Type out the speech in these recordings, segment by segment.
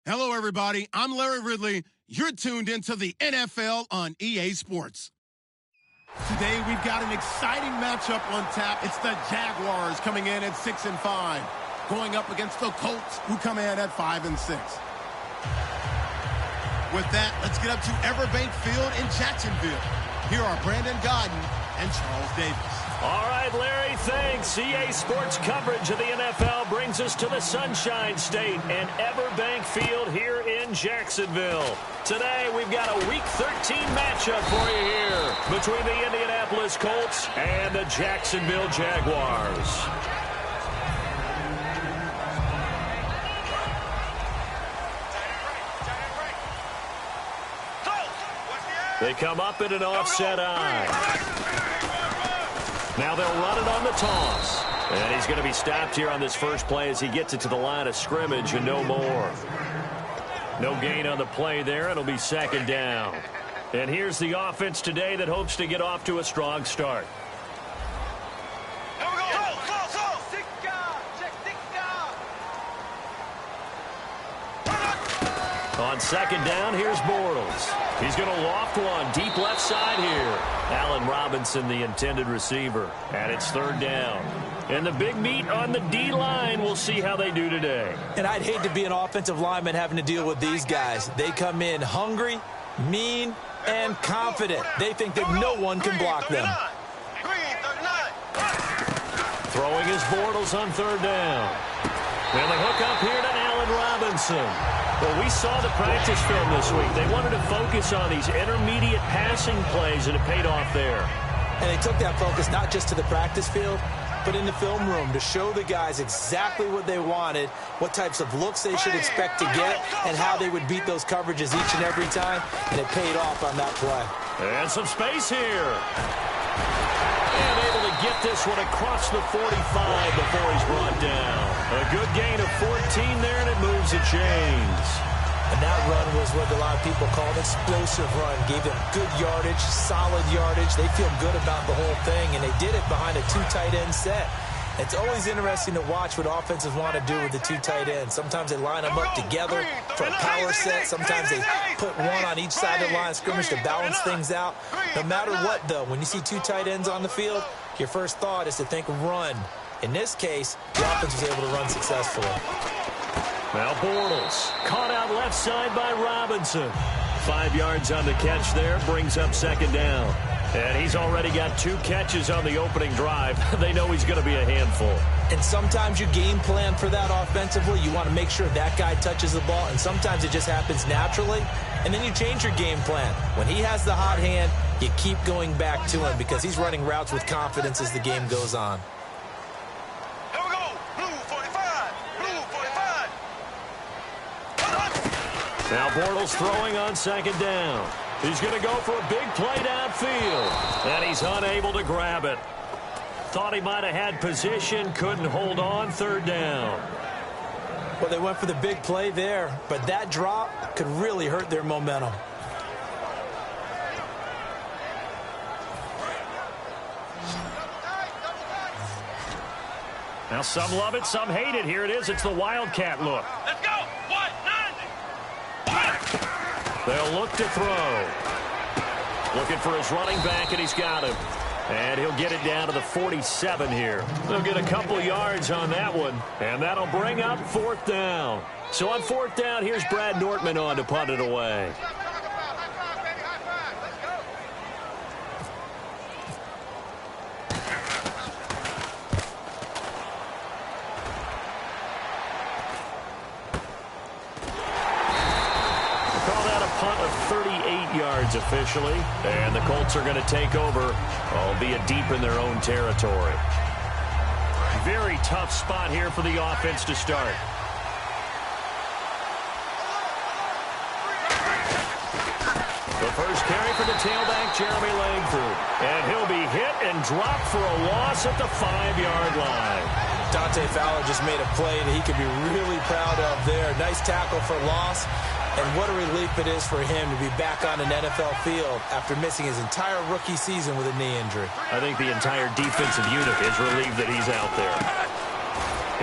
Hello, everybody. I'm Larry Ridley. You're tuned into the NFL on EA Sports. Today, we've got an exciting matchup on tap. It's the Jaguars coming in at 6-5, going up against the Colts, who come in at 5-6. With that, let's get up to Everbank Field in Jacksonville. Here are Brandon Godden and Charles Davis. All right, Larry, thanks. EA Sports coverage of the NFL brings us to the Sunshine State and Everbank Field here in Jacksonville. Today, we've got a Week 13 matchup for you here between the Indianapolis Colts and the Jacksonville Jaguars. They come up in an offset eye. Now they'll run it on the toss. And he's going to be stopped here on this first play as he gets it to the line of scrimmage and no more. No gain on the play there. It'll be second down. And here's the offense today that hopes to get off to a strong start. On second down, here's Bortles. He's going to loft one deep left side here. Allen Robinson, the intended receiver. And it's third down. And the big meat on the D-line, we'll see how they do today. And I'd hate to be an offensive lineman having to deal with these guys. They come in hungry, mean, and confident. They think that no one can block them. Throwing his Bortles on third down. And they hook up here to Allen Robinson. Well, we saw the practice film this week. They wanted to focus on these intermediate passing plays, and it paid off there. And they took that focus not just to the practice field, but in the film room to show the guys exactly what they wanted, what types of looks they should expect to get, and how they would beat those coverages each and every time, and it paid off on that play. And some space here. And able to get this one across the 45 before he's brought down. A good gain of 14 there, and it moves the chains. And that run was what a lot of people call an explosive run. Gave them good yardage, solid yardage. They feel good about the whole thing, and they did it behind a two tight end set. It's always interesting to watch what offenses want to do with the two tight ends. Sometimes they line them up together for a power set. Sometimes they put one on each side of the line of scrimmage to balance things out. No matter what, though, when you see two tight ends on the field, your first thought is to think run. In this case, the offense was able to run successfully. Now Bortles, caught out left side by Robinson. 5 yards on the catch there, brings up second down. And he's already got 2 catches on the opening drive. They know he's going to be a handful. And sometimes you game plan for that offensively. You want to make sure that guy touches the ball, and sometimes it just happens naturally. And then you change your game plan. When he has the hot hand, you keep going back to him because he's running routes with confidence as the game goes on. Here we go. Blue 45. Blue 45. Now Bortles throwing on second down. He's going to go for a big play downfield. And he's unable to grab it. Thought he might have had position, couldn't hold on, third down. Well, they went for the big play there, but that drop could really hurt their momentum. Now some love it, some hate it. Here it is. It's the Wildcat look. Let's go. 190. They'll look to throw. Looking for his running back, and he's got him. And he'll get it down to the 47 here. They'll get a couple yards on that one, and that'll bring up fourth down. So on fourth down, here's Brad Nortman on to punt it away. Officially, and the Colts are going to take over, albeit deep in their own territory. Very tough spot here for the offense to start. The first carry for the tailback, Jeremy Langford, and he'll be hit and dropped for a loss at the 5-yard line. Dante Fowler just made a play that he could be really proud of there. Nice tackle for loss. And what a relief it is for him to be back on an NFL field after missing his entire rookie season with a knee injury. I think the entire defensive unit is relieved that he's out there.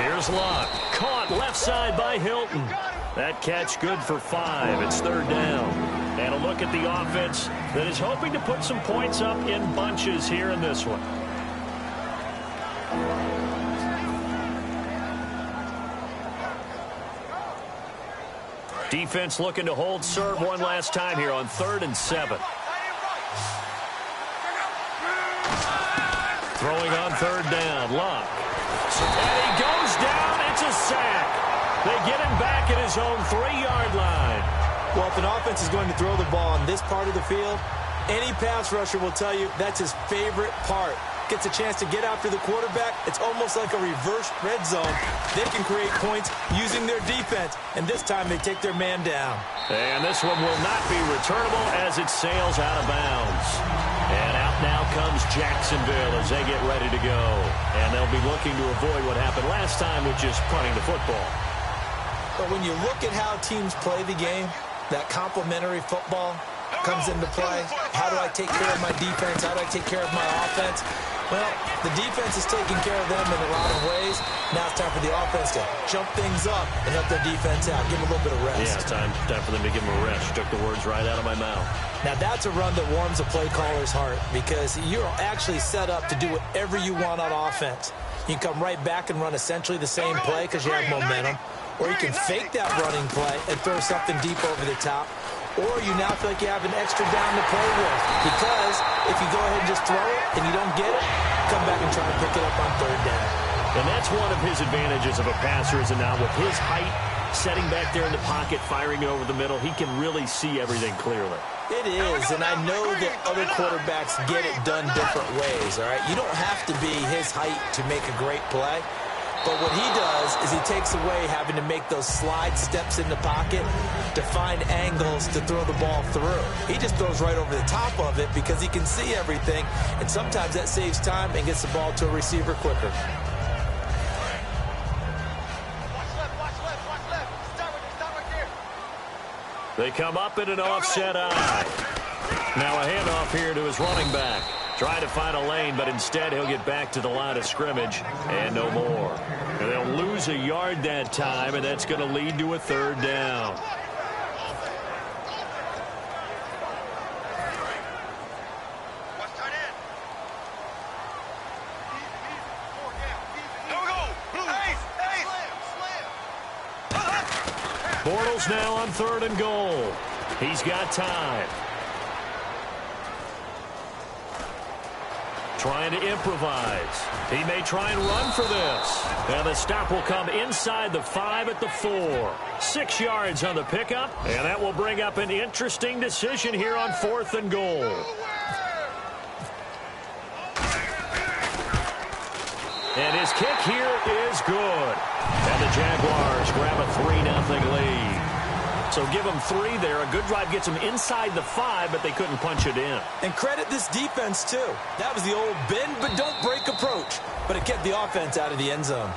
Here's Luck. Caught left side by Hilton. That catch good for 5. It's 3rd down. And a look at the offense that is hoping to put some points up in bunches here in this one. Defense looking to hold serve one last time here on 3rd and 7. Throwing on 3rd down. Luck. And he goes down. It's a sack. They get him back at his own 3-yard line. Well, if an offense is going to throw the ball on this part of the field, any pass rusher will tell you that's his favorite part. Gets a chance to get after the quarterback. It's almost like a reverse red zone. They can create points using their defense, and this time they take their man down. And this one will not be returnable as it sails out of bounds. And out now comes Jacksonville as they get ready to go. And they'll be looking to avoid what happened last time, which is punting the football. But when you look at how teams play the game, that complementary football comes into play. How do I take care of my defense? How do I take care of my offense? Well, the defense is taking care of them in a lot of ways. Now it's time for the offense to jump things up and help their defense out. Give them a little bit of rest. Yeah, time for them to give them a rest. You took the words right out of my mouth. Now that's a run that warms a play caller's heart because you're actually set up to do whatever you want on offense. You can come right back and run essentially the same play because you have momentum. Or you can fake that running play and throw something deep over the top. Or you now feel like you have an extra down to play with. Because if you go ahead and just throw it and you don't get it, come back and try to pick it up on 3rd down. And that's one of his advantages of a passer, is now with his height, setting back there in the pocket, firing it over the middle, he can really see everything clearly. It is, and I know that other quarterbacks get it done different ways, all right? You don't have to be his height to make a great play. But what he does is he takes away having to make those slide steps in the pocket to find angles to throw the ball through. He just throws right over the top of it because he can see everything, and sometimes that saves time and gets the ball to a receiver quicker. They come up in an offset eye. Now a handoff here to his running back. Trying to find a lane, but instead he'll get back to the line of scrimmage and no more. And they'll lose a yard that time, and that's going to lead to a 3rd down. Bortles now on 3rd and goal. He's got time. Trying to improvise. He may try and run for this. And the stop will come inside the 5 at the 4. 6 yards on the pickup. And that will bring up an interesting decision here on 4th and goal. And his kick here is good. And the Jaguars grab a 3-0 lead. So give them 3 there. A good drive gets them inside the 5, but they couldn't punch it in. And credit this defense, too. That was the old bend but don't break approach. But it kept the offense out of the end zone.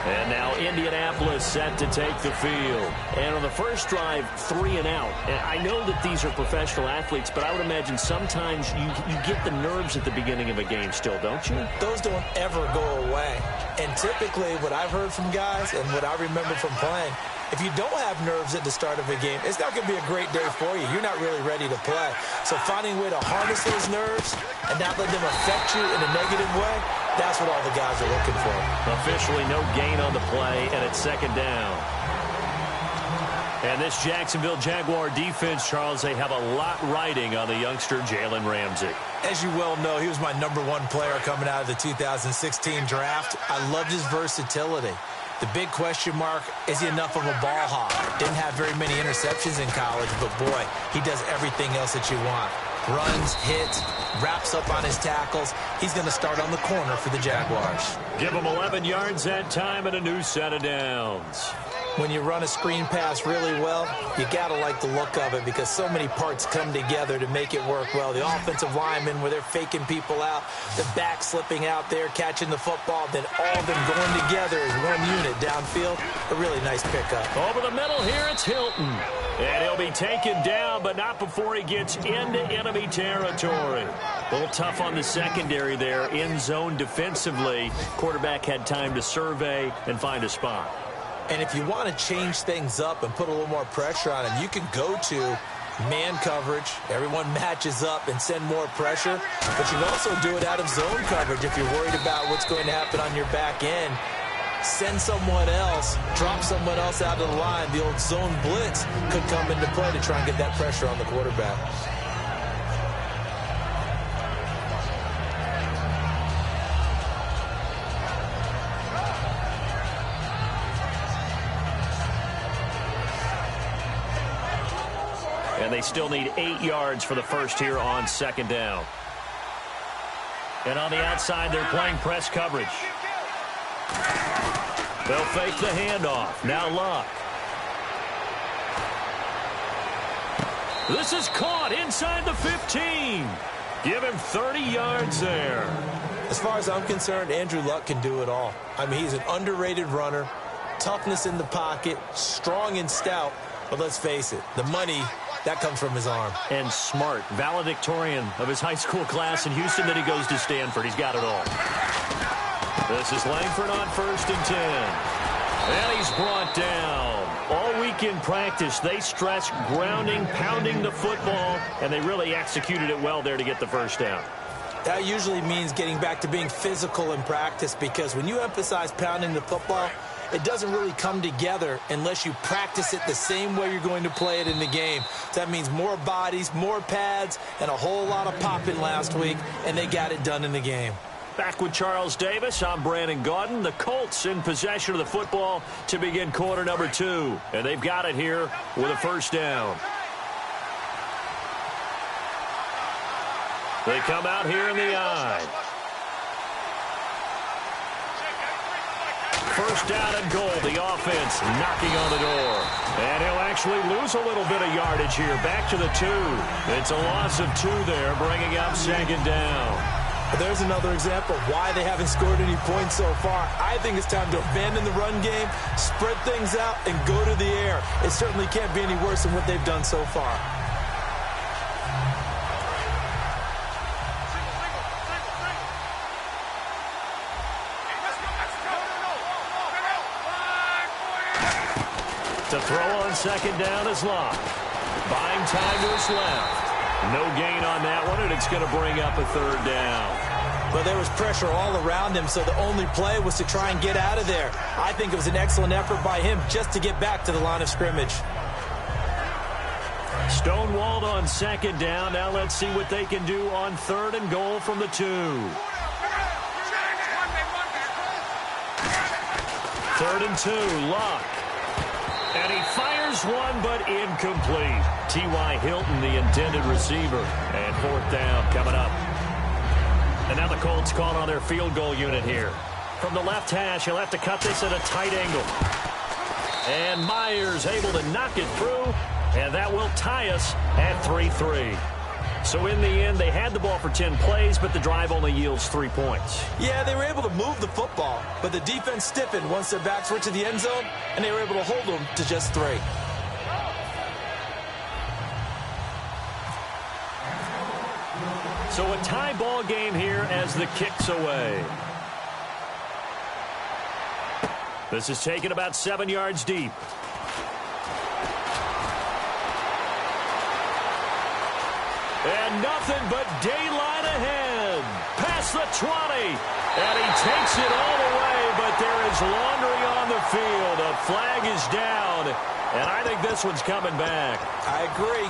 And now Indianapolis set to take the field. And on the first drive, 3 and out. And I know that these are professional athletes, but I would imagine sometimes you get the nerves at the beginning of a game still, don't you? Those don't ever go away. And typically what I've heard from guys and what I remember from playing, if you don't have nerves at the start of a game, it's not going to be a great day for you. You're not really ready to play. So finding a way to harness those nerves and not let them affect you in a negative way, that's what all the guys are looking for. Officially no gain on the play, and it's 2nd down. And this Jacksonville Jaguar defense, Charles, they have a lot riding on the youngster Jalen Ramsey. As you well know, he was my #1 player coming out of the 2016 draft. I loved his versatility. The big question mark, is he enough of a ball hawk? Didn't have very many interceptions in college, but boy, he does everything else that you want. Runs, hits, wraps up on his tackles. He's going to start on the corner for the Jaguars. Give him 11 yards that time and a new set of downs. When you run a screen pass really well, you got to like the look of it because so many parts come together to make it work well. The offensive linemen, where they're faking people out, the back slipping out there, catching the football, then all of them going together as one unit downfield. A really nice pickup. Over the middle here, it's Hilton. And he'll be taken down, but not before he gets into enemy territory. A little tough on the secondary there, in zone defensively. Quarterback had time to survey and find a spot. And if you want to change things up and put a little more pressure on him, you can go to man coverage. Everyone matches up and send more pressure. But you can also do it out of zone coverage if you're worried about what's going to happen on your back end. Send someone else, drop someone else out of the line. The old zone blitz could come into play to try and get that pressure on the quarterback. And they still need 8 yards for the first here on second down. And on the outside, they're playing press coverage. They'll fake the handoff. Now Luck. This is caught inside the 15. Give him 30 yards there. As far as I'm concerned, Andrew Luck can do it all. I mean, he's an underrated runner, toughness in the pocket, strong and stout. But let's face it, the money, that comes from his arm. And smart, valedictorian of his high school class in Houston, then he goes to Stanford. He's got it all. This is Langford on 1st and 10. And he's brought down. All week in practice, they stress grounding, pounding the football, and they really executed it well there to get the first down. That usually means getting back to being physical in practice, because when you emphasize pounding the football, it doesn't really come together unless you practice it the same way you're going to play it in the game. So that means more bodies, more pads, and a whole lot of popping last week, and they got it done in the game. Back with Charles Davis, I'm Brandon Gaudin. The Colts in possession of the football to begin quarter number 2. And they've got it here with a first down. They come out here in the I. First down and goal. The offense knocking on the door. And he'll actually lose a little bit of yardage here. Back to the 2. It's a loss of 2 there, bringing up second down. There's another example of why they haven't scored any points so far. I think it's time to abandon the run game, spread things out, and go to the air. It certainly can't be any worse than what they've done so far. To throw on second down is Locke. Buying time to his left. No gain on that one, and it's going to bring up a third down. But there was pressure all around him, so the only play was to try and get out of there. I think it was an excellent effort by him just to get back to the line of scrimmage. Stonewalled on second down. Now let's see what they can do on 3rd and goal from the 2. 3rd and 2, Locke. And he fires one, but incomplete. T.Y. Hilton, the intended receiver. And 4th down coming up. And now the Colts caught on their field goal unit here. From the left hash, he'll have to cut this at a tight angle. And Myers able to knock it through. And that will tie us at 3-3. So in the end, they had the ball for 10 plays, but the drive only yields 3 points. Yeah, they were able to move the football, but the defense stiffened once their backs were to the end zone, and they were able to hold them to just 3. So a tie ball game here as the kick's away. This is taken about 7 yards deep. And nothing but daylight ahead. Past the 20. And he takes it all the way, but there is laundry on the field. A flag is down. And I think this one's coming back. I agree.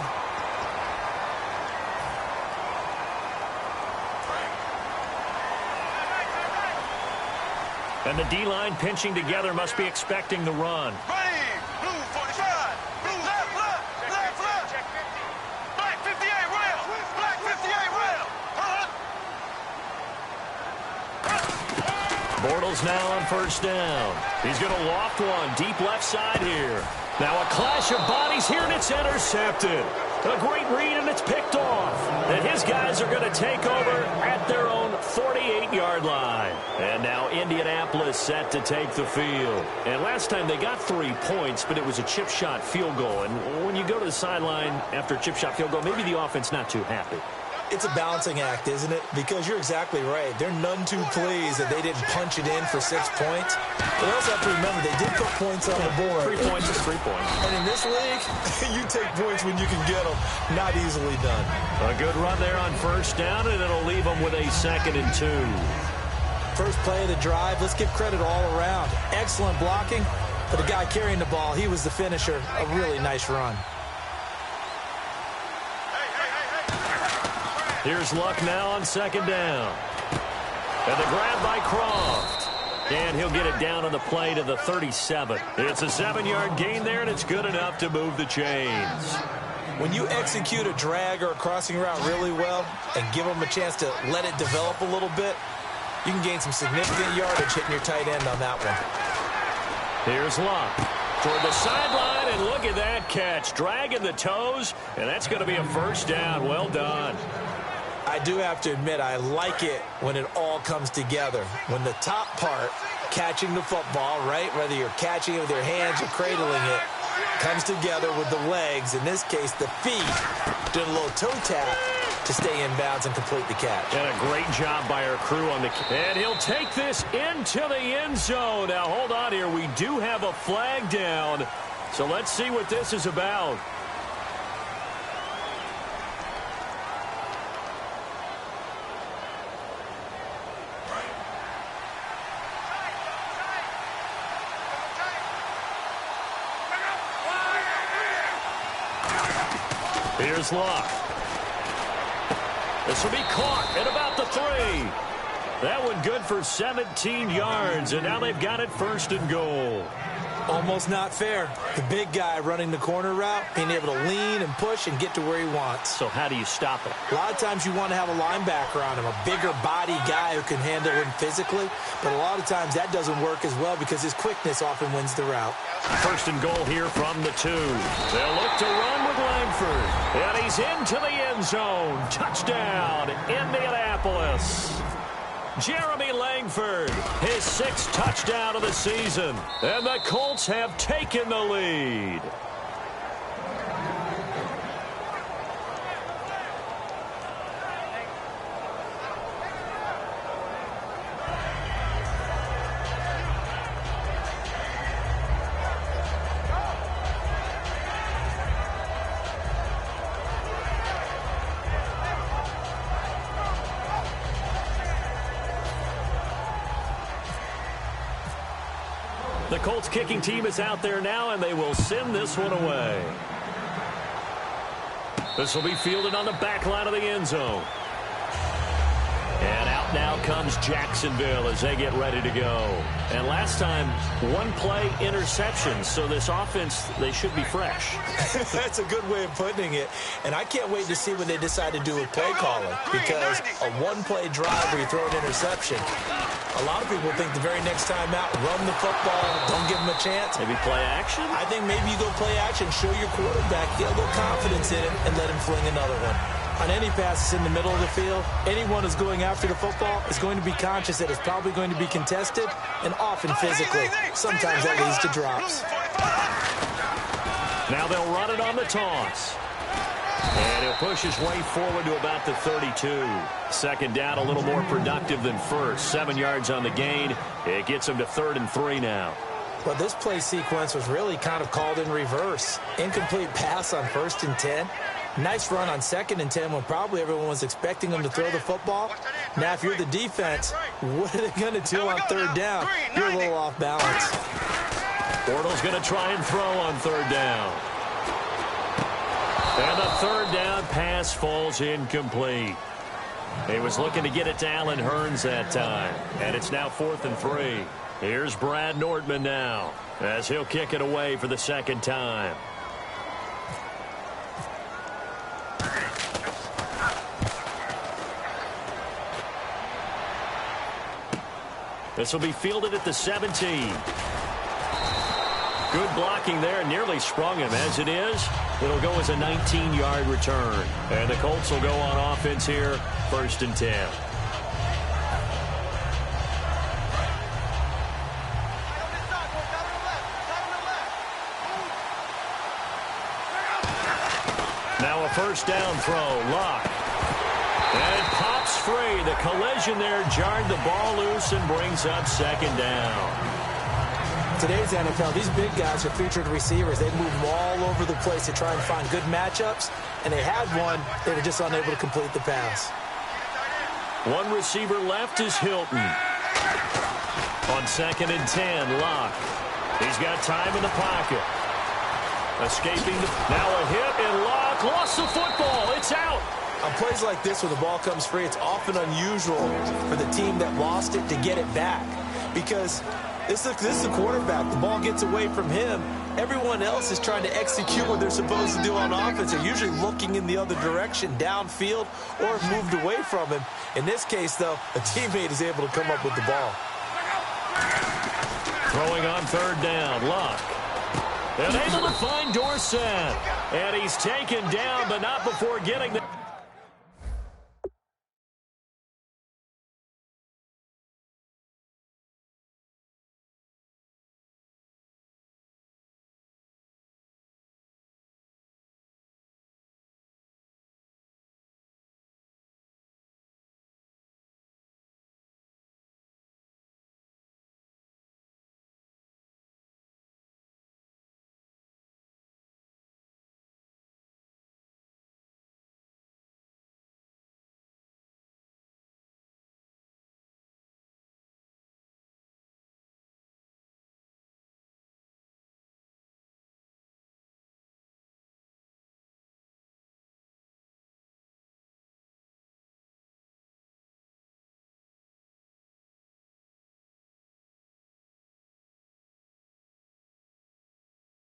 And the D-line pinching together must be expecting the run. Running. Blue 45. Blue left, left, left, left. Black 58 rail. Black 58 rail. Bortles now on first down. He's going to loft one deep left side here. Now a clash of bodies here, and it's intercepted. A great read, and it's picked off. And his guys are going to take over at their own 48-yard line. And now Indianapolis set to take the field. And last time they got 3 points, but it was a chip shot field goal. And when you go to the sideline after a chip shot field goal, maybe the offense not too happy. It's a balancing act, isn't it? Because you're exactly right. They're none too pleased that they didn't punch it in for 6 points. But also have to remember, they did put points on the board. 3 points is 3 points. And in this league, you take points when you can get them. Not easily done. A good run there on first down, and it'll leave them with a 2nd and 2. First play of the drive, let's give credit all around. Excellent blocking, but the guy carrying the ball, he was the finisher. A really nice run. Here's Luck now on 2nd down. And the grab by Croft. And he'll get it down on the play to the 37. It's a 7-yard gain there, and it's good enough to move the chains. When you execute a drag or a crossing route really well and give them a chance to let it develop a little bit, you can gain some significant yardage hitting your tight end on that one. Here's Luck. Toward the sideline, and look at that catch. Dragging the toes, and that's going to be a first down. Well done. I do have to admit, I like it when it all comes together. When the top part, catching the football, right, whether you're catching it with your hands or cradling it, comes together with the legs, in this case the feet, doing a little toe tap to stay in bounds and complete the catch. And a great job by our crew on the catch. And he'll take this into the end zone. Now, hold on here. We do have a flag down, so let's see what this is about. Here's Luck. This will be caught at about the 3. That one good for 17 yards, and now they've got it 1st and goal. Almost not fair. The big guy running the corner route, being able to lean and push and get to where he wants. So how do you stop it? A lot of times you want to have a linebacker on him, a bigger body guy who can handle him physically. But a lot of times that doesn't work as well because his quickness often wins the route. 1st and goal here from the 2. They'll look to run with Langford. And he's into the end zone. Touchdown, Indianapolis. Jeremy Langford, his 6th touchdown of the season. And the Colts have taken the lead. The Colts kicking team is out there now, and they will send this one away. This will be fielded on the back line of the end zone. And out now comes Jacksonville as they get ready to go. And last time, 1-play interception. So this offense, they should be fresh. That's a good way of putting it. And I can't wait to see what they decide to do with play calling. Because a 1-play drive where you throw an interception, a lot of people think the very next time out, run the football, don't give them a chance. Maybe play action? I think maybe you go play action, show your quarterback, get a little confidence in him, and let him fling another one. On any passes in the middle of the field, anyone who's going after the football is going to be conscious that it's probably going to be contested and often physically. Sometimes that leads to drops. Now they'll run it on the toss. And he'll push his way forward to about the 32. 2nd down, a little more productive than 1st. 7 yards on the gain. It gets him to 3rd and 3 now. Well, this play sequence was really kind of called in reverse. Incomplete pass on 1st and 10. Nice run on 2nd and 10 when probably everyone was expecting them to throw the football. Now, if you're the defense, what are they going to do on 3rd down? You're a little off balance. Bortles going to try and throw on 3rd down. And the 3rd down pass falls incomplete. He was looking to get it to Allen Hurns that time. And it's now 4th and 3. Here's Brad Nordman now as he'll kick it away for the 2nd time. This will be fielded at the 17. Good blocking there. Nearly sprung him. As it is, it'll go as a 19-yard return. And the Colts will go on offense here, 1st and 10. Now a 1st down throw. Luck. And it pops free. The collision there jarred the ball loose and brings up 2nd down. Today's NFL, these big guys are featured receivers. They move them all over the place to try and find good matchups, and they had one. They were just unable to complete the pass. One receiver left is Hilton. On 2nd and 10, Locke. He's got time in the pocket. Escaping. Now a hit, and Locke lost the football. It's out. On plays like this, when the ball comes free, it's often unusual for the team that lost it to get it back, because this is the quarterback. The ball gets away from him. Everyone else is trying to execute what they're supposed to do on offense. They're usually looking in the other direction, downfield, or moved away from him. In this case, though, a teammate is able to come up with the ball. Throwing on 3rd down, Luck. And able to find Dorsett. And he's taken down, but not before getting the...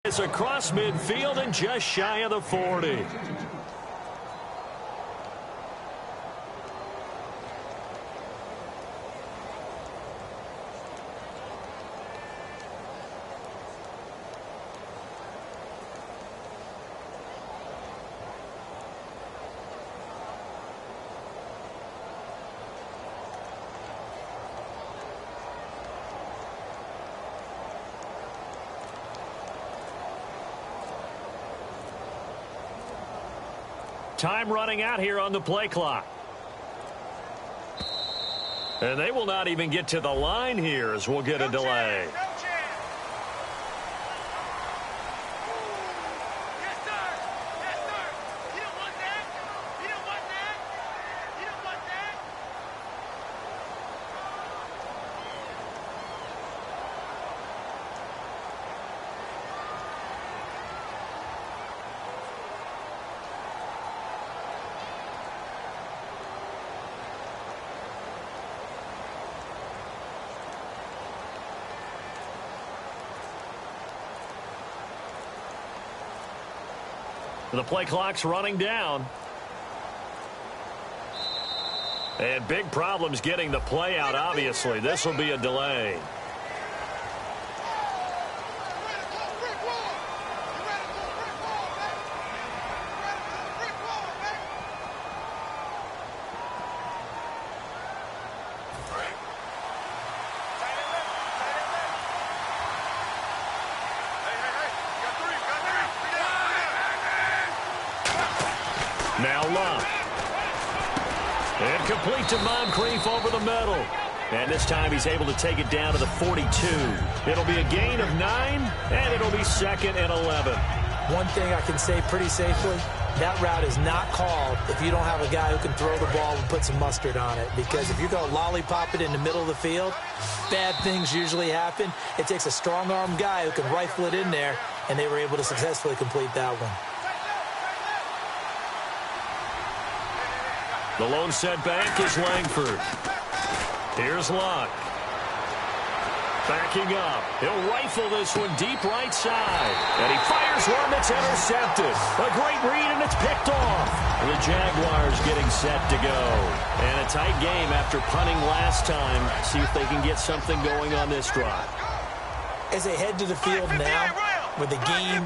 It's across midfield and just shy of the 40. Time running out here on the play clock. And they will not even get to the line here as we'll get a delay. The play clock's running down. And big problems getting the play out, obviously. This will be a delay. Now Love. And complete to Moncrief over the middle. And this time he's able to take it down to the 42. It'll be a gain of 9, and it'll be 2nd and 11. One thing I can say pretty safely, that route is not called if you don't have a guy who can throw the ball and put some mustard on it. Because if you're going to lollipop it in the middle of the field, bad things usually happen. It takes a strong-arm guy who can rifle it in there, and they were able to successfully complete that one. The lone setback is Langford. Here's Locke. Backing up. He'll rifle this one deep right side. And he fires one that's intercepted. A great read, and it's picked off. The Jaguars getting set to go. And a tight game after punting last time. See if they can get something going on this drive. As they head to the field now, with the game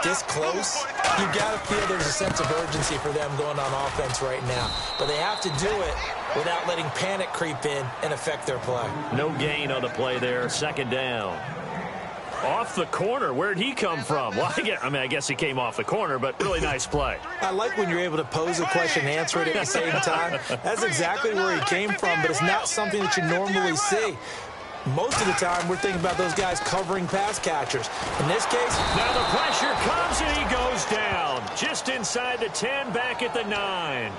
this close, you've got to feel there's a sense of urgency for them going on offense right now. But they have to do it without letting panic creep in and affect their play. No gain on the play there. Second down. Off the corner. Where'd he come from? Well, I guess he came off the corner, but really nice play. I like when you're able to pose a question and answer it at the same time. That's exactly where he came from, but it's not something that you normally see. Most of the time, we're thinking about those guys covering pass catchers. In this case, now the pressure comes and he goes down. Just inside the 10, back at the 9.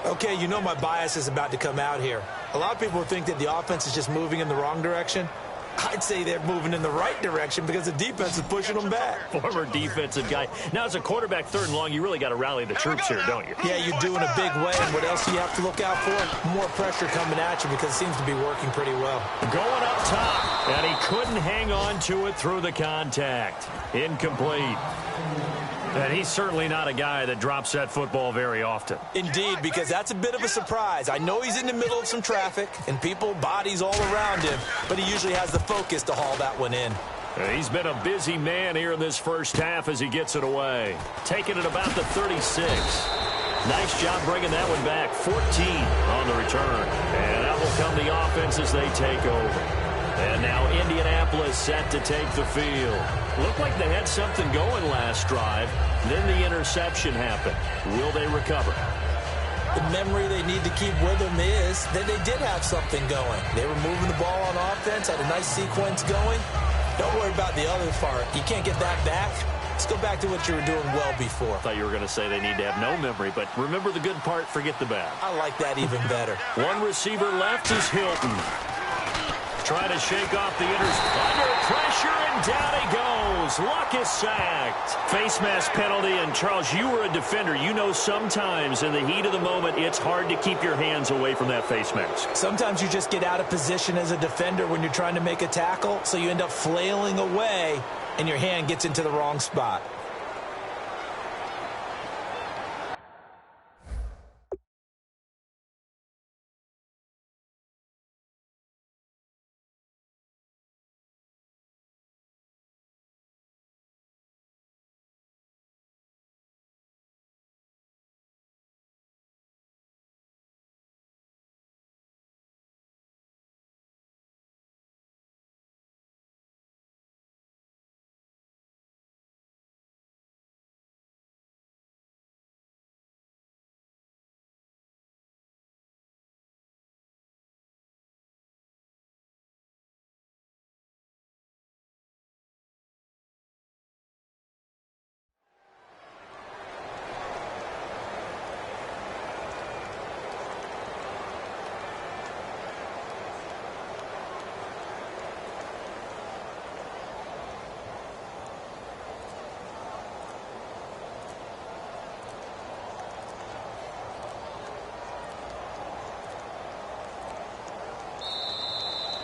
Okay, you know my bias is about to come out here. A lot of people think that the offense is just moving in the wrong direction. I'd say they're moving in the right direction because the defense is pushing them back. Former defensive guy. Now, as a quarterback, 3rd and long, you really got to rally the troops here, don't you? Yeah, you do in a big way. And what else do you have to look out for? More pressure coming at you because it seems to be working pretty well. Going up top, and he couldn't hang on to it through the contact. Incomplete. And he's certainly not a guy that drops that football very often. Indeed, because that's a bit of a surprise. I know he's in the middle of some traffic and people, bodies all around him, but he usually has the focus to haul that one in. He's been a busy man here in this first half as he gets it away. Taking it about the 36. Nice job bringing that one back. 14 on the return. And that will come the offense as they take over. And now Indianapolis set to take the field. Looked like they had something going last drive. Then the interception happened. Will they recover? The memory they need to keep with them is that they did have something going. They were moving the ball on offense, had a nice sequence going. Don't worry about the other part. You can't get that back. Let's go back to what you were doing well before. I thought you were going to say they need to have no memory, but remember the good part, forget the bad. I like that even better. One receiver left is Hilton. Trying to shake off the under pressure, and down he goes. Luck is sacked. Face mask penalty, and Charles, you were a defender. You know sometimes in the heat of the moment, it's hard to keep your hands away from that face mask. Sometimes you just get out of position as a defender when you're trying to make a tackle, so you end up flailing away, and your hand gets into the wrong spot.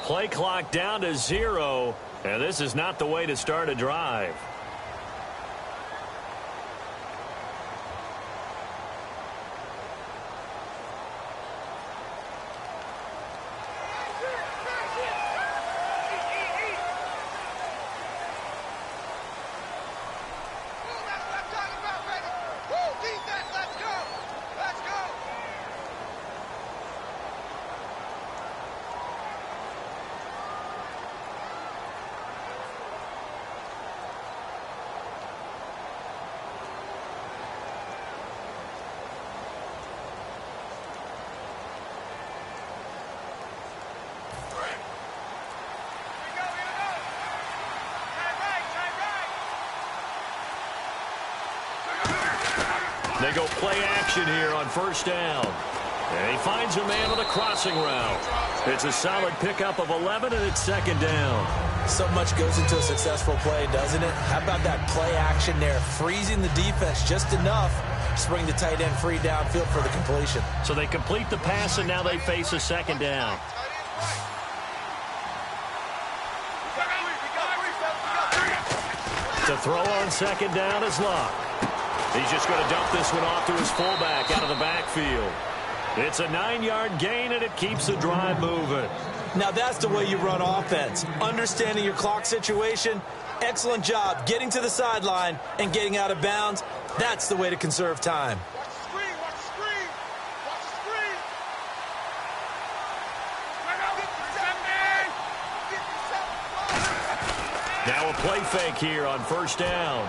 Play clock down to 0, and this is not the way to start a drive. They go play action here on first down. And he finds a man on the crossing route. It's a solid pickup of 11, and it's second down. So much goes into a successful play, doesn't it? How about that play action there? Freezing the defense just enough to bring the tight end free downfield for the completion. So they complete the pass, and now they face a second down. To throw on second down is Luck. He's just going to dump this one off to his fullback out of the backfield. It's a 9-yard gain, and it keeps the drive moving. Now that's the way you run offense. Understanding your clock situation. Excellent job getting to the sideline and getting out of bounds. That's the way to conserve time. Watch the screen, watch the screen. Watch the screen. Now a play fake here on first down.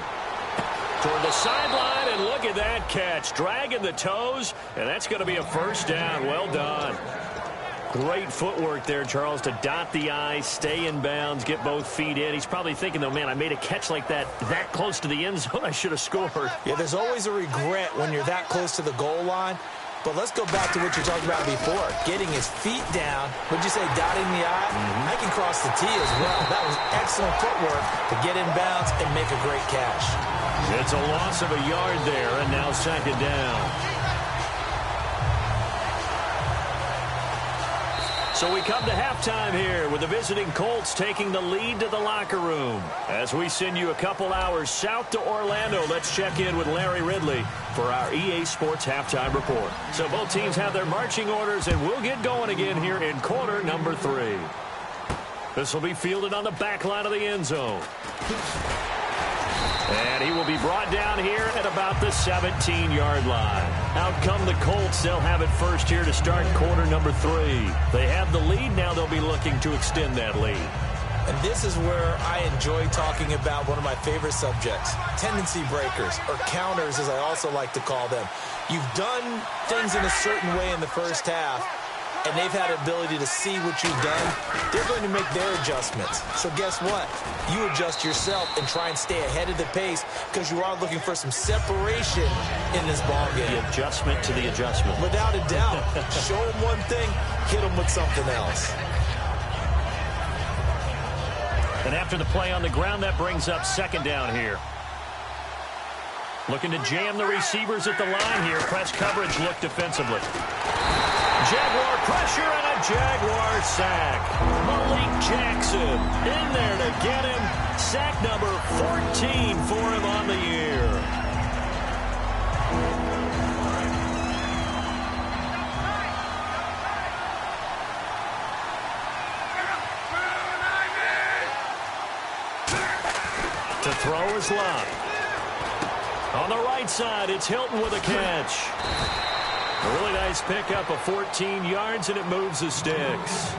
Toward the sideline, and look at that catch. Dragging the toes, and that's going to be a first down. Well done. Great footwork there, Charles, to dot the I, stay in bounds, get both feet in. He's probably thinking, though, man, I made a catch like that close to the end zone. I should have scored. Yeah, there's always a regret when you're that close to the goal line. But let's go back to what you talked about before. Getting his feet down. Would you say dotting the I? I can cross the T as well. That was excellent footwork to get in bounds and make a great catch. It's a loss of a yard there, and now second down. So we come to halftime here with the visiting Colts taking the lead to the locker room. As we send you a couple hours south to Orlando, let's check in with Larry Ridley for our EA Sports Halftime Report. So both teams have their marching orders, and we'll get going again here in quarter number 3. This will be fielded on the back line of the end zone. And he will be brought down here at about the 17-yard line. Out come the Colts. They'll have it first here to start quarter number 3. They have the lead. Now they'll be looking to extend that lead. And this is where I enjoy talking about one of my favorite subjects, tendency breakers, or counters as I also like to call them. You've done things in a certain way in the first half, and they've had the ability to see what you've done. They're going to make their adjustments. So guess what? You adjust yourself and try and stay ahead of the pace because you are looking for some separation in this ball game. The adjustment to the adjustment. Without a doubt. Show them one thing, hit them with something else. And after the play on the ground, that brings up second down here. Looking to jam the receivers at the line here. Press coverage look defensively. Jaguar pressure and a Jaguar sack. Malik Jackson in there to get him. Sack number 14 for him on the year. To throw is Luck. On the right side, it's Hilton with a catch. A really nice pickup of 14 yards, and it moves the sticks.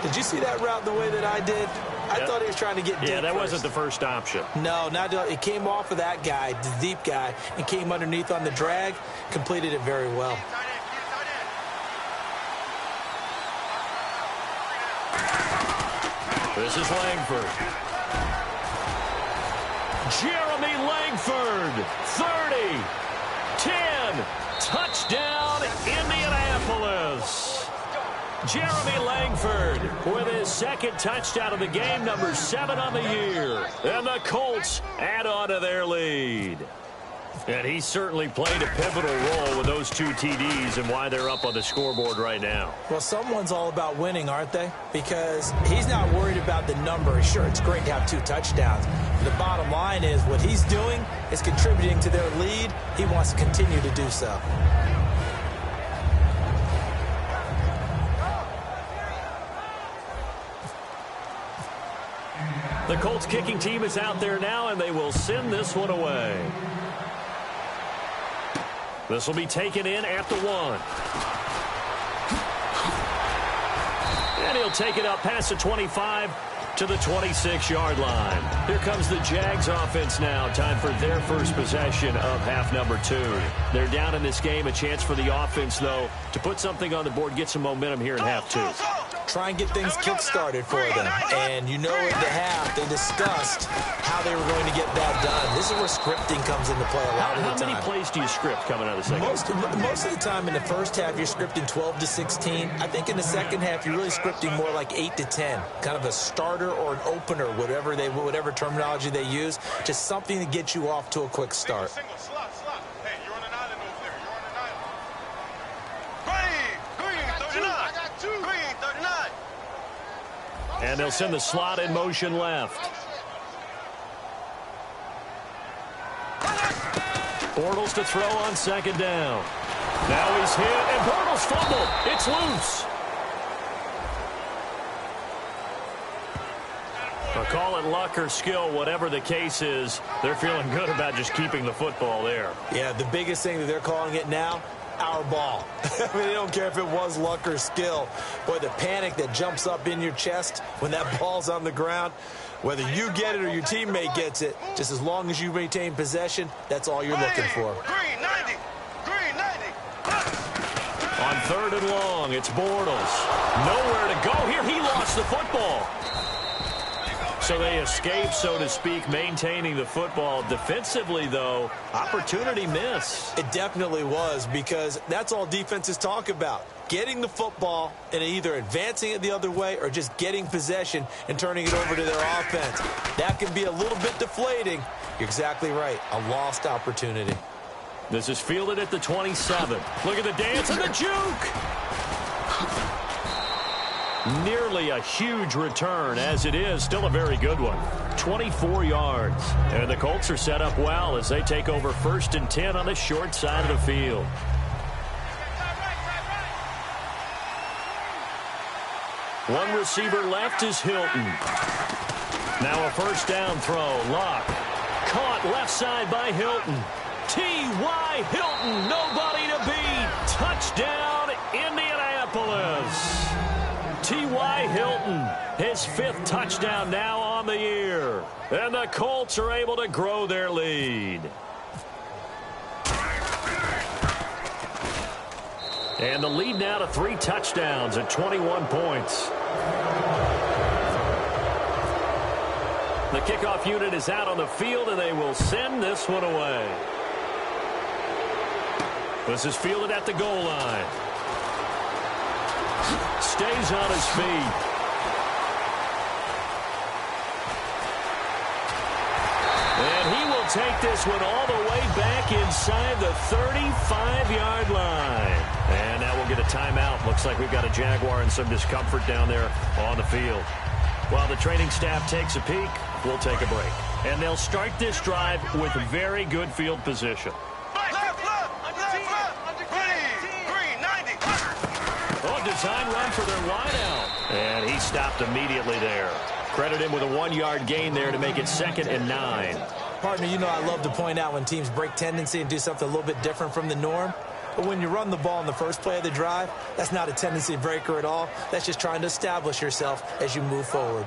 Did you see that route the way that I did? I thought he was trying to get deep. Yeah, that first. wasn't the first option. No, not it came off of that guy, the deep guy, and came underneath on the drag. Completed it very well. This is Langford. Jeremy Langford, 30, 10, touchdown, Indianapolis. Jeremy Langford with his second touchdown of the game, number 7 on the year. And the Colts add on to their lead. And he certainly played a pivotal role with those 2 TDs and why they're up on the scoreboard right now. Well, someone's all about winning, aren't they? Because he's not worried about the number. Sure, it's great to have 2 touchdowns. The bottom line is what he's doing is contributing to their lead. He wants to continue to do so. The Colts kicking team is out there now, and they will send this one away. This will be taken in at the 1. And he'll take it up past the 25 to the 26-yard line. Here comes the Jags offense now. Time for their first possession of half number 2. They're down in this game. A chance for the offense, though, to put something on the board, get some momentum here in half 2. Try and get things kick-started for them. And you know at the half, they discussed how they were going to get that done. This is where scripting comes into play a lot of the time. How many plays do you script coming out of the second? Most of the time in the first half, you're scripting 12 to 16. I think in the second half, you're really scripting more like 8 to 10. Kind of a starter or an opener, whatever terminology they use. Just something to get you off to a quick start. Hey, you're on an island over there. You're on an island. Green, 39. I got 2. Green, 39. And they'll send the slot in motion left. Bortles to throw on second down. Now he's hit, and Bortles fumbled. It's loose. I'll call it luck or skill, whatever the case is. They're feeling good about just keeping the football there. Yeah, the biggest thing that they're calling it now, our ball. I mean, they don't care if it was luck or skill. Boy, the panic that jumps up in your chest when that ball's on the ground, whether you get it or your teammate gets it, just as long as you maintain possession, that's all you're looking for. Green 90. Green 90. On third and long, it's Bortles. Nowhere to go here. He lost the football. So they escape, so to speak, maintaining the football. Defensively, though, opportunity miss. It definitely was, because that's all defenses talk about. Getting the football and either advancing it the other way or just getting possession and turning it over to their offense. That can be a little bit deflating. You're exactly right. A lost opportunity. This is fielded at the 27. Look at the dance and the juke. Nearly a huge return. As it is, still a very good one. 24 yards. And the Colts are set up well as they take over 1st and 10 on the short side of the field. One receiver left is Hilton. Now a first down throw. Locke. Caught left side by Hilton. T.Y. Hilton. Nobody to beat. Touchdown, Indianapolis. T.Y. Hilton, his 5th touchdown now on the year. And the Colts are able to grow their lead. And the lead now to 3 touchdowns at 21 points. The kickoff unit is out on the field, and they will send this one away. This is fielded at the goal line. Stays on his feet. And he will take this one all the way back inside the 35-yard line. And now we'll get a timeout. Looks like we've got a Jaguar and some discomfort down there on the field. While the training staff takes a peek, we'll take a break. And they'll start this drive with very good field position. Design run for their wideout. And he stopped immediately there. Credit him with a 1-yard gain there to make it 2nd and 9. Partner, you know I love to point out when teams break tendency and do something a little bit different from the norm. But when you run the ball in the first play of the drive, that's not a tendency breaker at all. That's just trying to establish yourself as you move forward.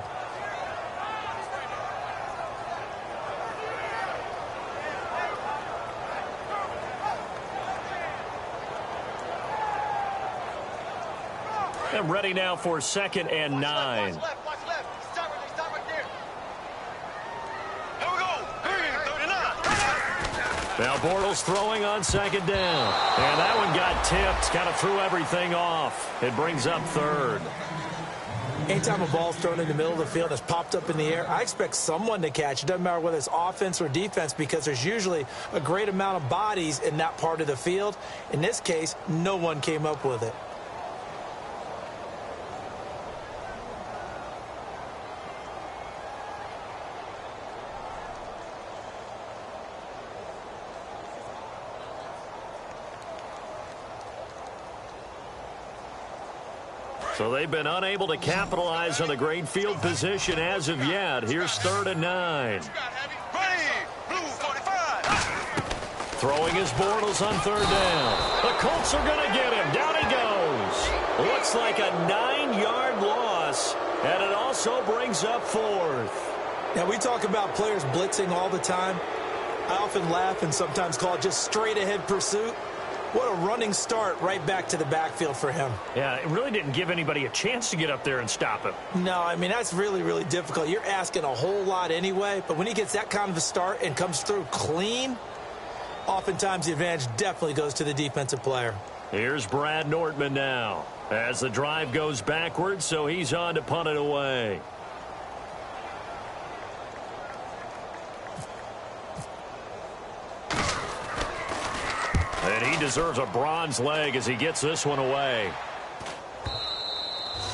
And ready now for 2nd and 9. Watch left. Stop right there. Here we go. Green 39. Now Bortles throwing on 2nd down. And that one got tipped. Kind of threw everything off. It brings up 3rd. Anytime a ball's thrown in the middle of the field that's popped up in the air, I expect someone to catch. It doesn't matter whether it's offense or defense, because there's usually a great amount of bodies in that part of the field. In this case, no one came up with it. So they've been unable to capitalize on the great field position as of yet. Here's 3rd and 9. Throwing his Bortles on 3rd down. The Colts are going to get him. Down he goes. Looks like a 9-yard loss, and it also brings up 4th. Now, we talk about players blitzing all the time. I often laugh and sometimes call it just straight-ahead pursuit. What a running start right back to the backfield for him. Yeah, it really didn't give anybody a chance to get up there and stop him. No, I mean, that's really, really difficult. You're asking a whole lot anyway, but when he gets that kind of a start and comes through clean, oftentimes the advantage definitely goes to the defensive player. Here's Brad Nortman now as the drive goes backwards, so he's on to punt it away. And he deserves a bronze leg as he gets this one away.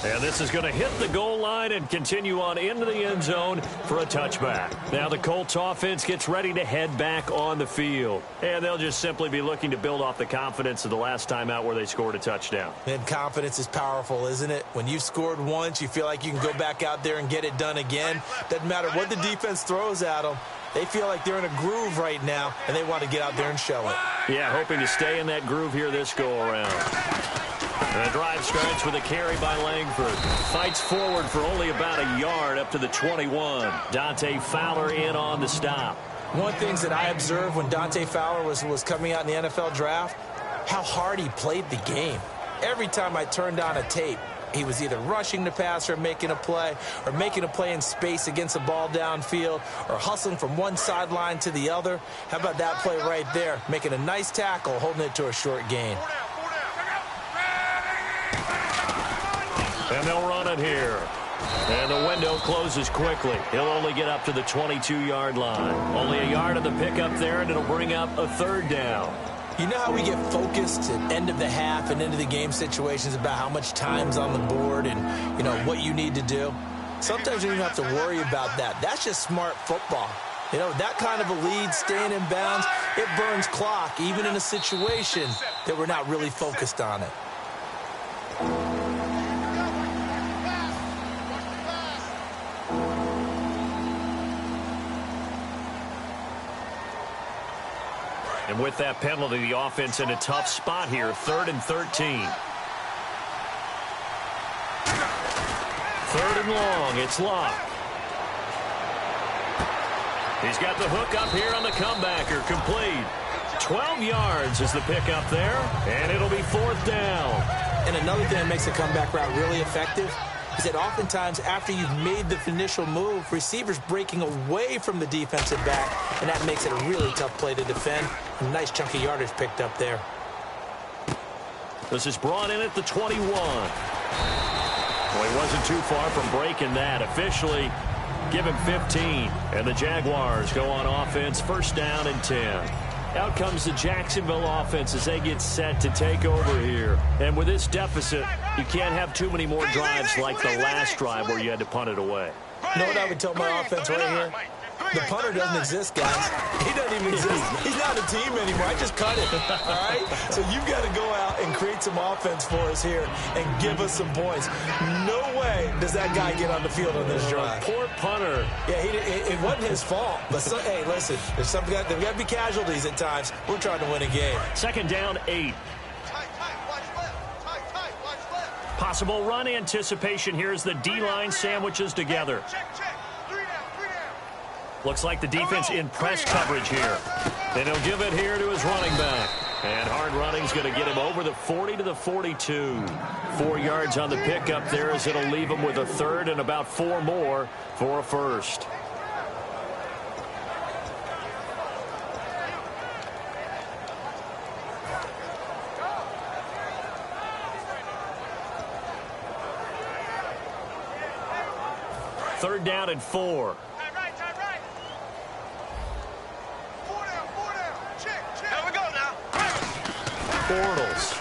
And this is going to hit the goal line and continue on into the end zone for a touchback. Now the Colts offense gets ready to head back on the field. And they'll just simply be looking to build off the confidence of the last time out where they scored a touchdown. And confidence is powerful, isn't it? When you've scored once, you feel like you can go back out there and get it done again. Doesn't matter what the defense throws at them. They feel like they're in a groove right now, and they want to get out there and show it. Yeah, hoping to stay in that groove here this go-around. And the drive starts with a carry by Langford. Fights forward for only about a yard up to the 21. Dante Fowler in on the stop. One of the things that I observed when Dante Fowler was coming out in the NFL draft, how hard he played the game. Every time I turned on a tape, he was either rushing the passer, making a play, or making a play in space against the ball downfield, or hustling from one sideline to the other. How about that play right there? Making a nice tackle, holding it to a short gain. And they'll run it here. And the window closes quickly. He'll only get up to the 22-yard line. Only a yard of the pickup there, and it'll bring up a third down. You know how we get focused at end of the half and into the game situations about how much time's on the board and, you know, what you need to do? Sometimes you don't have to worry about that. That's just smart football. You know, that kind of a lead, staying in bounds, it burns clock, even in a situation that we're not really focused on it. And with that penalty, the offense in a tough spot here, 3rd and 13. 3rd and long, it's Locke. He's got the hook up here on the comebacker, complete. 12 yards is the pickup there, and it'll be 4th down. And another thing that makes a comeback route really effective is that oftentimes after you've made the initial move, receivers breaking away from the defensive back, and that makes it a really tough play to defend. A nice chunk of yardage picked up there. This is brought in at the 21. Well, he wasn't too far from breaking that. Officially, give him 15. And the Jaguars go on offense, 1st down and 10. Out comes the Jacksonville offense as they get set to take over here. And with this deficit, you can't have too many more drives like the last drive where you had to punt it away. You know what I would tell my offense right here? The punter doesn't exist, guys. He doesn't even exist. He's not a team anymore. I just cut it, all right? So you've got to go out and create some offense for us here and give us some points. No way does that guy get on the field on this drive. Poor punter. Yeah, it wasn't his fault. But, hey, listen, there's got to be casualties at times. We're trying to win a game. 2nd down, 8. Possible run anticipation here as the D-line sandwiches together. Looks like the defense in press coverage here. And he'll give it here to his running back. And hard running's going to get him over the 40 to the 42. 4 yards on the pickup there as it'll leave him with a 3rd and about 4 more for a 1st. Third down and 4. Bortles.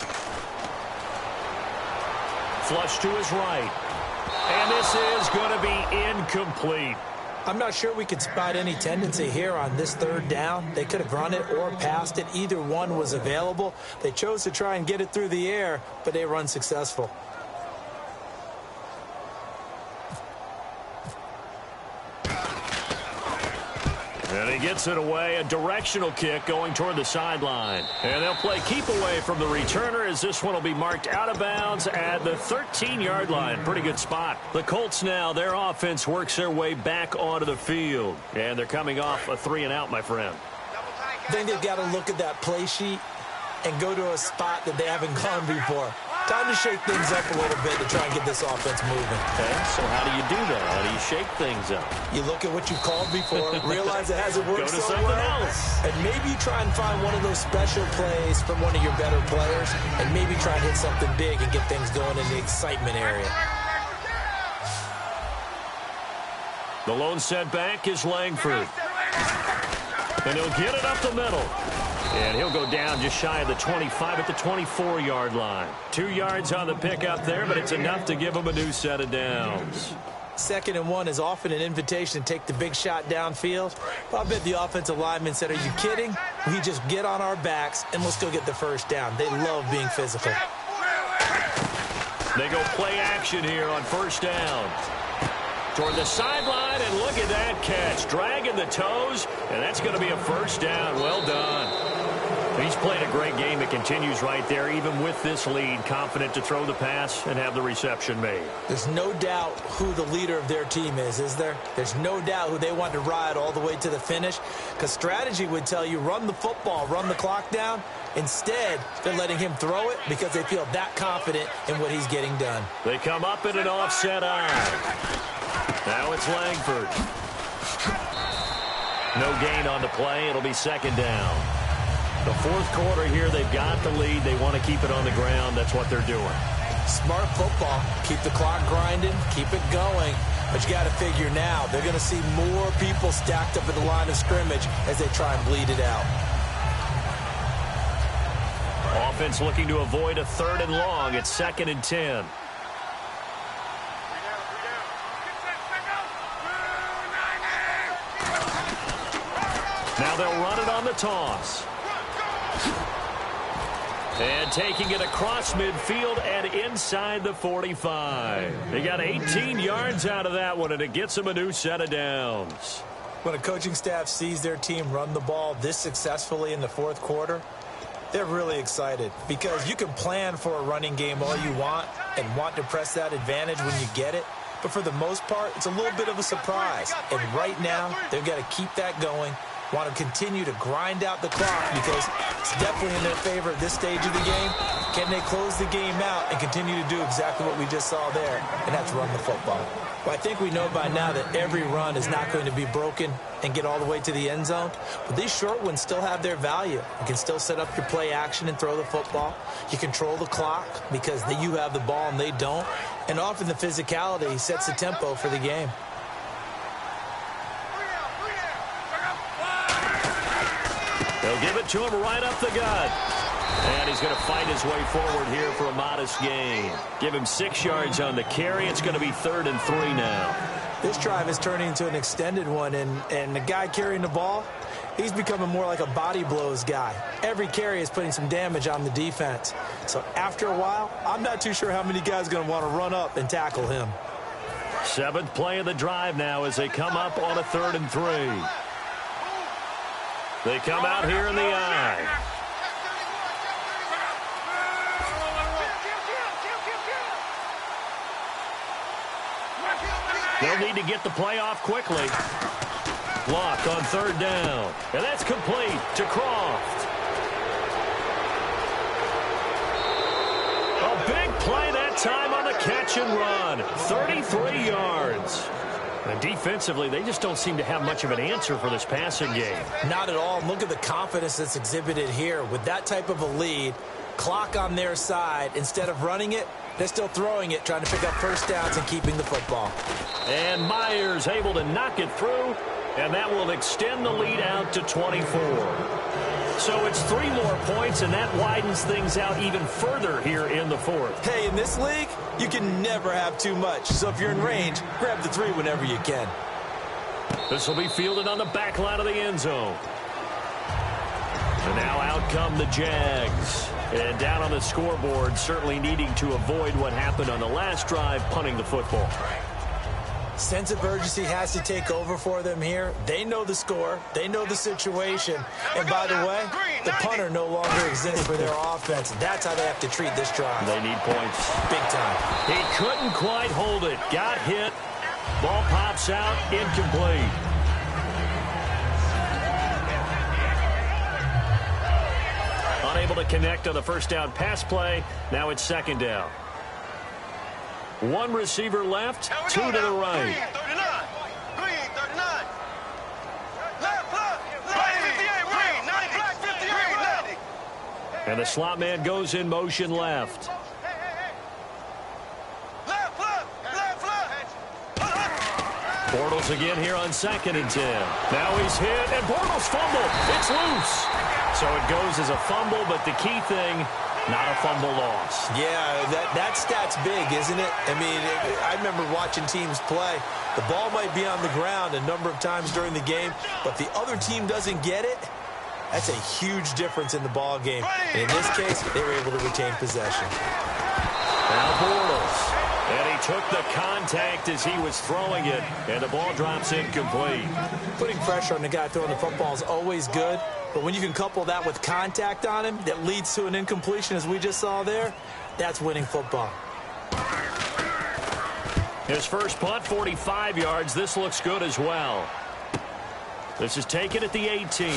Flush to his right. And this is going to be incomplete. I'm not sure we could spot any tendency here on this 3rd down. They could have run it or passed it. Either one was available. They chose to try and get it through the air, but they were unsuccessful. And he gets it away, a directional kick going toward the sideline. And they'll play keep away from the returner as this one will be marked out of bounds at the 13-yard line. Pretty good spot. The Colts now, their offense works their way back onto the field. And they're coming off a 3-and-out, my friend. I think they've got to look at that play sheet and go to a spot that they haven't gone before. Time to shake things up a little bit to try and get this offense moving. Okay, so how do you do that? How do you shake things up? You look at what you've called before, realize it hasn't worked so well, else. and maybe try and find one of those special plays from one of your better players, and maybe try and hit something big and get things going in the excitement area. The lone setback is Langford. And he'll get it up the middle. And he'll go down just shy of the 25 at the 24-yard line. 2 yards on the pickup there, but it's enough to give him a new set of downs. 2nd and 1 is often an invitation to take the big shot downfield. But I bet the offensive lineman said, are you kidding? We just get on our backs and let's go get the first down. They love being physical. They go play action here on 1st down. Toward the sideline, and look at that catch. Dragging the toes, and that's going to be a 1st down. Well done. He's played a great game. It continues right there, even with this lead, confident to throw the pass and have the reception made. There's no doubt who the leader of their team is there? There's no doubt who they want to ride all the way to the finish, because strategy would tell you run the football, run the clock down. Instead, they're letting him throw it because they feel that confident in what he's getting done. They come up in an offset eye. Now it's Langford. No gain on the play. It'll be 2nd down. The 4th quarter here, they've got the lead. They want to keep it on the ground. That's what they're doing. Smart football. Keep the clock grinding. Keep it going. But you got to figure now, they're going to see more people stacked up at the line of scrimmage as they try and bleed it out. Offense looking to avoid a 3rd and long. It's 2nd and 10. Now they'll run it on the toss. And taking it across midfield and inside the 45. They got 18 yards out of that one, and it gets them a new set of downs. When a coaching staff sees their team run the ball this successfully in the 4th quarter, they're really excited, because you can plan for a running game all you want and want to press that advantage when you get it. But for the most part, it's a little bit of a surprise. And right now, they've got to keep that going. Want to continue to grind out the clock because it's definitely in their favor at this stage of the game. Can they close the game out and continue to do exactly what we just saw there, and that's run the football? Well, I think we know by now that every run is not going to be broken and get all the way to the end zone, but these short ones still have their value. You can still set up your play action and throw the football. You control the clock because you have the ball and they don't, and often the physicality sets the tempo for the game. They'll give it to him right up the gut. And he's going to fight his way forward here for a modest gain. Give him 6 yards on the carry. It's going to be 3rd and 3 now. This drive is turning into an extended one, and the guy carrying the ball, he's becoming more like a body blows guy. Every carry is putting some damage on the defense. So after a while, I'm not too sure how many guys are going to want to run up and tackle him. 7th play of the drive now as they come up on a 3rd and 3. They come out here in the eye. They'll need to get the play off quickly. Block on 3rd down. And that's complete to Croft. A big play that time on the catch and run. 33 yards. And defensively, they just don't seem to have much of an answer for this passing game. Not at all. Look at the confidence that's exhibited here. With that type of a lead, clock on their side, instead of running it, they're still throwing it, trying to pick up first downs and keeping the football. And Myers able to knock it through, and that will extend the lead out to 24. So it's 3 more points, and that widens things out even further here in the 4th. Hey, in this league, you can never have too much. So if you're in range, grab the 3 whenever you can. This will be fielded on the back line of the end zone. And now out come the Jags. And down on the scoreboard, certainly needing to avoid what happened on the last drive, punting the football. Sense of urgency has to take over for them here. They know the score. They know the situation. And by the way, the punter no longer exists for their offense. That's how they have to treat this drive. They need points. Big time. He couldn't quite hold it. Got hit. Ball pops out. Incomplete. Unable to connect on the first down pass play. Now it's 2nd down. 1 receiver left, 2 to the right. And the slot man goes in motion left. Bortles again here on 2nd and 10. Now he's hit, and Bortles fumble. It's loose. So it goes as a fumble, but the key thing, not a fumble loss. Yeah, that stat's big, isn't it? I mean, I remember watching teams play. The ball might be on the ground a number of times during the game, but the other team doesn't get it. That's a huge difference in the ball game. And in this case, they were able to retain possession. Now Bortles. And he took the contact as he was throwing it, and the ball drops incomplete. Putting pressure on the guy throwing the football is always good, but when you can couple that with contact on him that leads to an incompletion, as we just saw there, that's winning football. His first punt, 45 yards. This looks good as well. This is taken at the 18.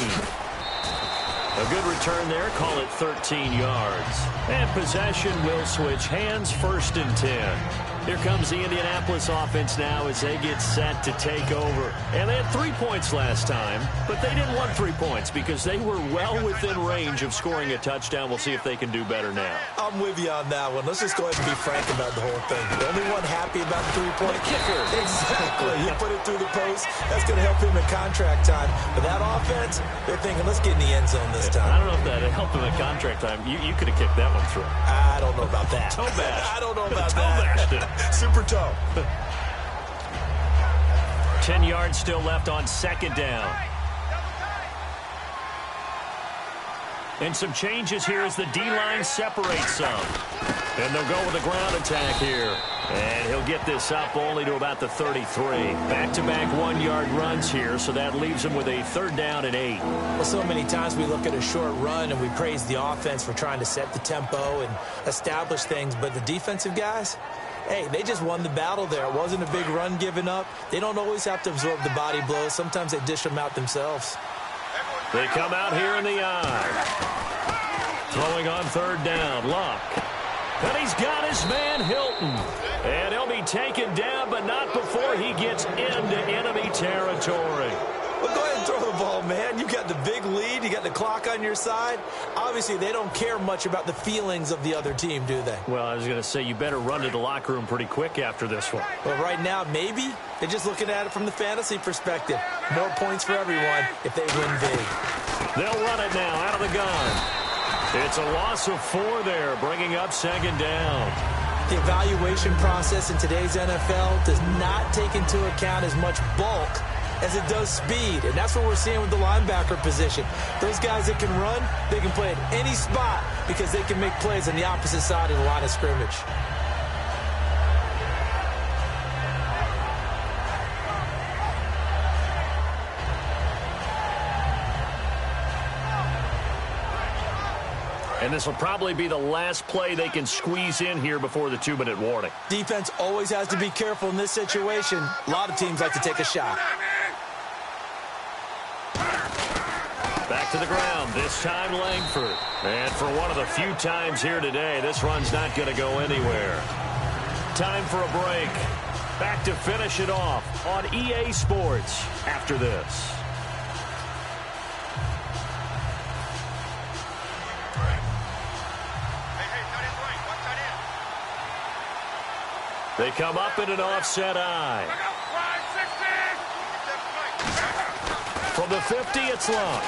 A good return there. Call it 13 yards. And possession will switch hands, 1st and 10. Here comes the Indianapolis offense now as they get set to take over. And they had 3 points last time, but they didn't want 3 points because they were well within range of scoring a touchdown. We'll see if they can do better now. I'm with you on that one. Let's just go ahead and be frank about the whole thing. The only one happy about the 3-point kicker. Exactly. You put it through the post. That's going to help him in contract time. But that offense, they're thinking, let's get in the end zone this time. I don't know if that helped him in contract time. You could have kicked that one through. I don't know about that. Toe bash. I don't know about toe that. Bashed it. Super toe. 10 yards still left on 2nd down. And some changes here as the D-line separates some. And they'll go with a ground attack here. And he'll get this up only to about the 33. Back-to-back 1-yard runs here, so that leaves him with a 3rd down and 8. Well, so many times we look at a short run and we praise the offense for trying to set the tempo and establish things, but the defensive guys, hey, they just won the battle there. It wasn't a big run given up. They don't always have to absorb the body blows. Sometimes they dish them out themselves. They come out here in the eye. Throwing on 3rd down, Luck. And he's got his man Hilton. And he'll be taken down, but not before he gets into enemy territory. Well, go ahead and throw the ball, man. You got the big lead. You got the clock on your side. Obviously, they don't care much about the feelings of the other team, do they? Well, I was going to say, you better run to the locker room pretty quick after this one. Well, right now, maybe. They're just looking at it from the fantasy perspective. More points for everyone if they win big. They'll run it now out of the gun. It's a loss of 4 there, bringing up 2nd down. The evaluation process in today's NFL does not take into account as much bulk as it does speed, and that's what we're seeing with the linebacker position. Those guys that can run, they can play at any spot because they can make plays on the opposite side of the line of scrimmage. And this will probably be the last play they can squeeze in here before the 2-minute warning. Defense always has to be careful in this situation. A lot of teams like to take a shot. Back to the ground, this time Langford. And for one of the few times here today, this run's not going to go anywhere. Time for a break. Back to finish it off on EA Sports after this. They come up in an offset eye. From the 50, it's Luck.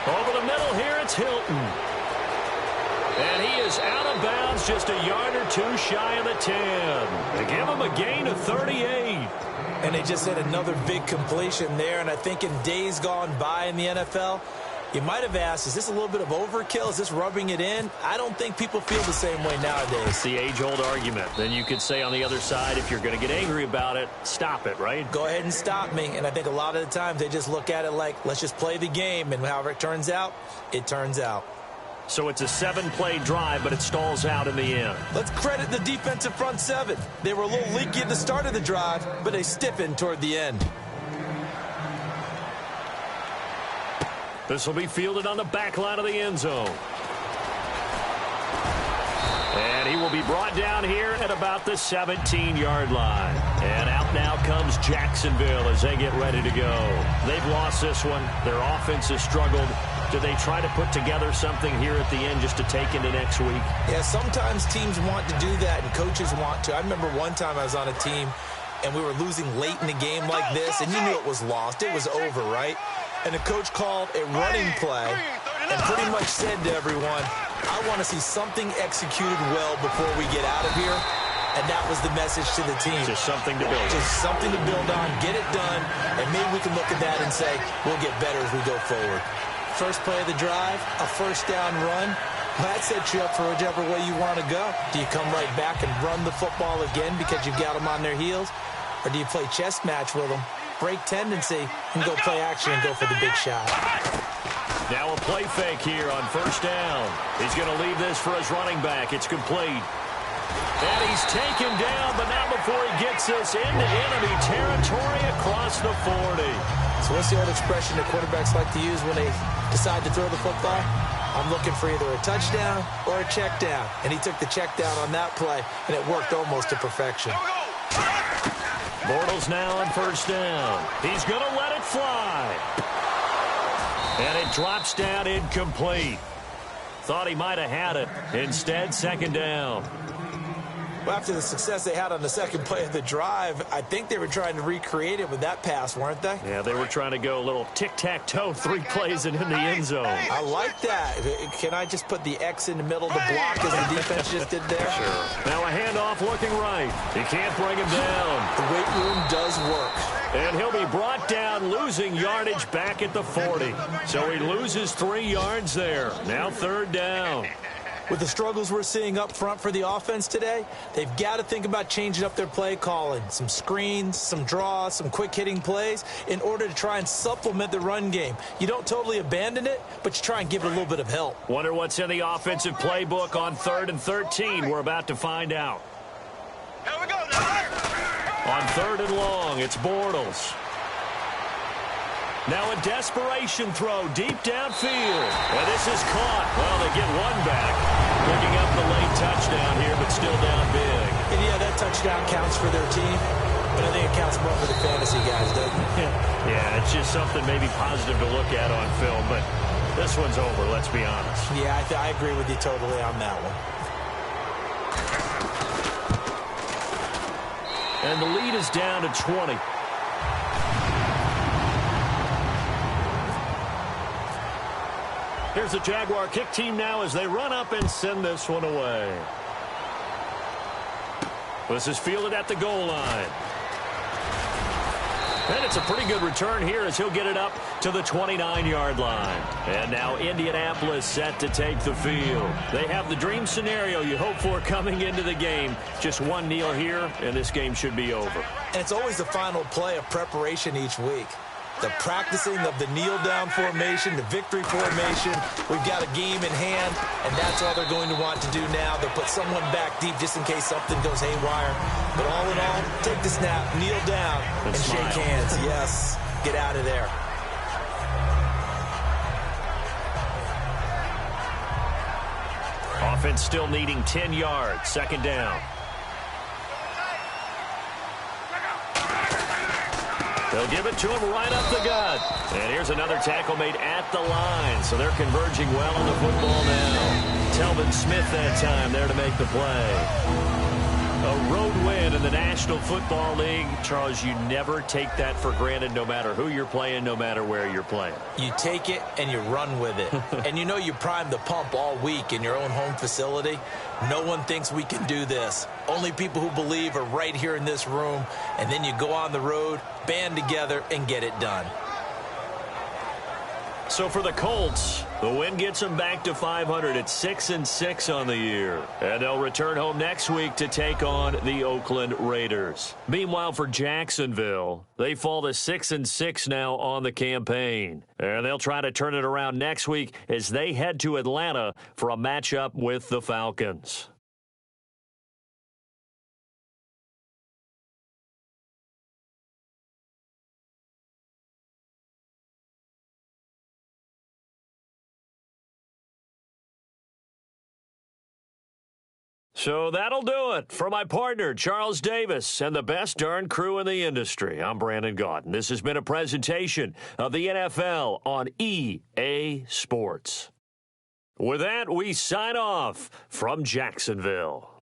Over the middle here, it's Hilton. And he is out of bounds, just a yard or 2 shy of the 10. They give him a gain of 38. And they just had another big completion there. And I think in days gone by in the NFL, you might have asked, is this a little bit of overkill? Is this rubbing it in? I don't think people feel the same way nowadays. It's the age-old argument. Then you could say on the other side, if you're going to get angry about it, stop it, right? Go ahead and stop me. And I think a lot of the times they just look at it like, let's just play the game. And however it turns out, it turns out. So it's a 7-play drive, but it stalls out in the end. Let's credit the defensive front 7. They were a little leaky at the start of the drive, but they stiffened toward the end. This will be fielded on the back line of the end zone. And he will be brought down here at about the 17-yard line. And out now comes Jacksonville as they get ready to go. They've lost this one. Their offense has struggled. Do they try to put together something here at the end just to take into next week? Yeah, sometimes teams want to do that and coaches want to. I remember one time I was on a team and we were losing late in the game like this, and you knew it was lost. It was over, right? And the coach called a running play and pretty much said to everyone, I want to see something executed well before we get out of here. And that was the message to the team. Just something to build on. Just something to build on, get it done, and maybe we can look at that and say, we'll get better as we go forward. First play of the drive, a first down run. That sets you up for whichever way you want to go. Do you come right back and run the football again because you've got them on their heels? Or do you play chess match with them, break tendency, and go play action and go for the big shot? Now a play fake here on first down. He's going to leave this for his running back. It's complete. And he's taken down, but not before he gets us into enemy territory across the 40. So what's the old expression that quarterbacks like to use when they decide to throw the football? I'm looking for either a touchdown or a check down. And he took the check down on that play, and it worked almost to perfection. Bortles now on first down. He's going to let it fly. And it drops down incomplete. Thought he might have had it. Instead, second down. Well, after the success they had on the second play of the drive, I think they were trying to recreate it with that pass, weren't they? Yeah, they were trying to go a little tic-tac-toe, 3 plays and in the end zone. I like that. Can I just put the X in the middle of the block as the defense just did there? Sure. Now a handoff looking right. He can't bring him down. The weight room does work. And he'll be brought down, losing yardage back at the 40. So he loses 3 yards there. Now third down. With the struggles we're seeing up front for the offense today, they've got to think about changing up their play calling. Some screens, some draws, some quick-hitting plays in order to try and supplement the run game. You don't totally abandon it, but you try and give it a little bit of help. Wonder what's in the offensive playbook on 3rd and 13. We're about to find out. Here we go. On 3rd and long, it's Bortles. Now a desperation throw deep downfield. And this is caught. Well, they get one back. Picking up the late touchdown here, but still down big. And yeah, that touchdown counts for their team, but I think it counts more for the fantasy guys, doesn't it? Yeah, it's just something maybe positive to look at on film, but this one's over, let's be honest. Yeah, I agree with you totally on that one. And the lead is down to 20. Here's the Jaguar kick team now as they run up and send this one away. This is fielded at the goal line. And it's a pretty good return here as he'll get it up to the 29-yard line. And now Indianapolis set to take the field. They have the dream scenario you hope for coming into the game. Just one kneel here, and this game should be over. And it's always the final play of preparation each week. The practicing of the kneel-down formation, the victory formation. We've got a game in hand, and that's all they're going to want to do now. They'll put someone back deep just in case something goes haywire. But all in all, take the snap, kneel down, and shake hands. Yes, get out of there. Offense still needing 10 yards. Second down. They'll give it to him right up the gut. And here's another tackle made at the line. So they're converging well on the football now. Telvin Smith that time there to make the play. A road win in the National Football League. Charles, you never take that for granted no matter who you're playing, no matter where you're playing. You take it and you run with it. And you know you primed the pump all week in your own home facility. No one thinks we can do this. Only people who believe are right here in this room. And then you go on the road, band together, and get it done. So for the Colts, the win gets them back to 500 at 6-6 on the year. And they'll return home next week to take on the Oakland Raiders. Meanwhile, for Jacksonville, they fall to 6-6 now on the campaign. And they'll try to turn it around next week as they head to Atlanta for a matchup with the Falcons. So that'll do it for my partner, Charles Davis, and the best darn crew in the industry. I'm Brandon Gaudin. This has been a presentation of the NFL on EA Sports. With that, we sign off from Jacksonville.